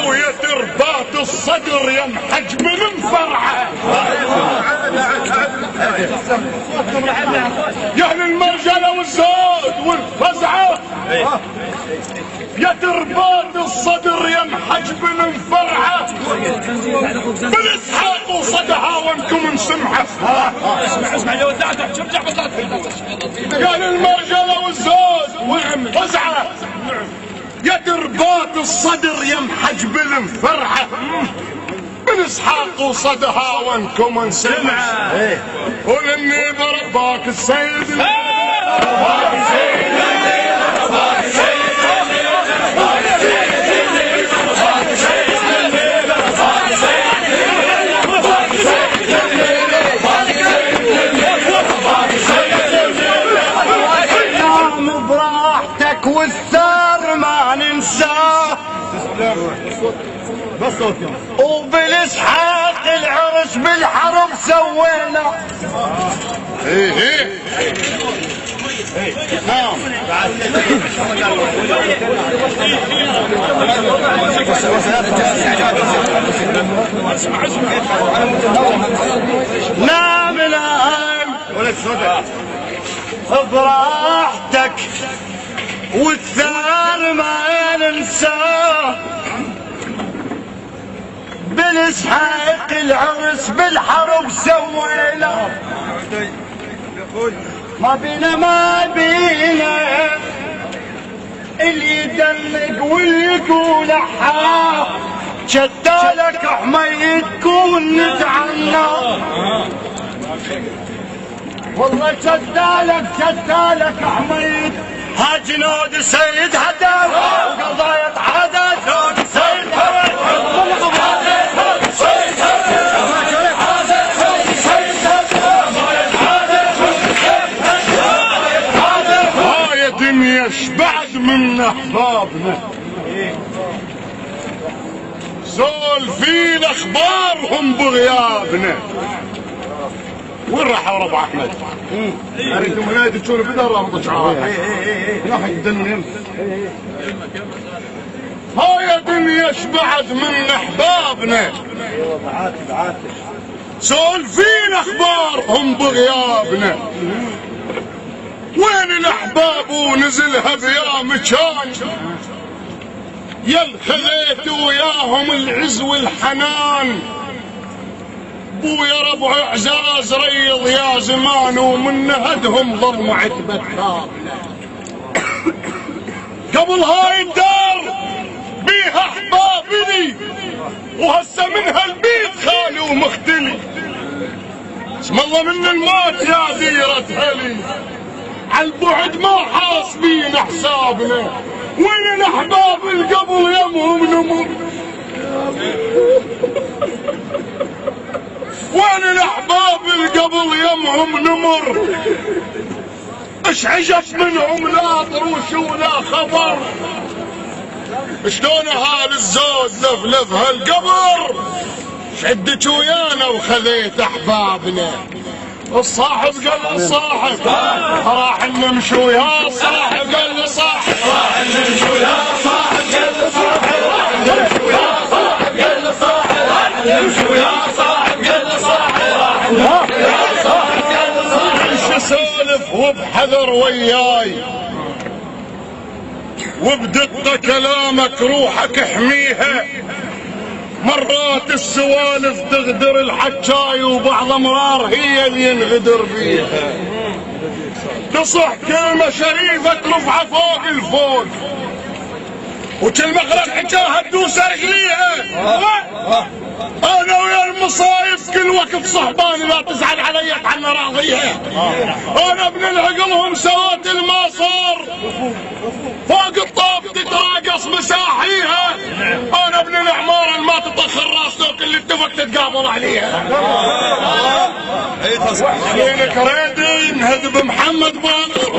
ويا ترباط الصدر يا محجم المفرعه يا اهل المرجله والزود والفزعه يا ترباط الصدر يا محجم المفرعه بالاسحاق وصدها وانكم مسمحه اسمع لو ودعتك شرجع بطلت يا اهل المرجله والزود والفزعه يا ترباط الصدر يا محجب المفرحة من اسحاق وصدها وانكم انسمع قول اني برباك السيد نام براحتك والثار ما ننساه وبالاسحاق العرس بالحرب سوينا نعم نام نام براحتك والثار ما ننساه بالاسحاق العرس بالحرب سوينا ما بينا اللي يدلق واليقول حا شدالك حميد كون نتعنى والله شدالك حميد ها جنود سيد هدف وقضايا عادات جنود سيد هدف بعد منا احبابنا زول فينا اخبارهم بغيابنا. وين راحوا ربع احمد؟ انتم هنا تشوفوا بدل رابط شعارات راح يدنهم. ها يا دنيا ايش بعد منا احبابنا. سولفين اخبارهم بغيابنا، وين الاحباب ونزلها بيا مكان، يل خذيت وياهم العز والحنان، بويا ربع اعزاز ريض يا زمان، ومن هدهم ضل عتبة ثابلة. قبل هاي الدار بيها احبابني، وهسه منها البيت خالي ومختلي، اسم الله من الموت يا ديرة هلي، عالبعد ما حاسبين حسابنا، وين الاحباب القبل يمهم نمر، وين الاحباب القبل يمهم نمر، اش عجب منهم لا طروش ولا خبر، شلون هال الزود لفلف هالقبر، شدت ويانا وخذيت احبابنا، الصاحب قال الصاحب راح نمشي ويا صاحب قال لي صاحب راح نمشي ويا صاحب قال لي صاحب راح نمشي ويا صاحب قال لي صاحب راح نمشي ويا صاحب قال لي صاحب راح نمشي ويا صاحب قال لي صاحب، شو اسولف وبحذر وياي، وبدقة كلامك روحك احميها، مرات السوالف تغدر الحجاي، وبعض امرار هي اللي ينغدر بيها، تصح كلمة شريفة ترفع فوق الفوق، وكلمة غلط حكاها تدوس رجليها، انا ويا المصايب كل وقت صحباني لا تزعل علي عنها راضيها، انا ابن العقلهم سويت الماصر فوق الطوب تتراقص مساحيها، انا ابن العمارة ما تطخر راسك اللي اتفق تتقابل عليها، حسينك ريدي نهد بمحمد باقر،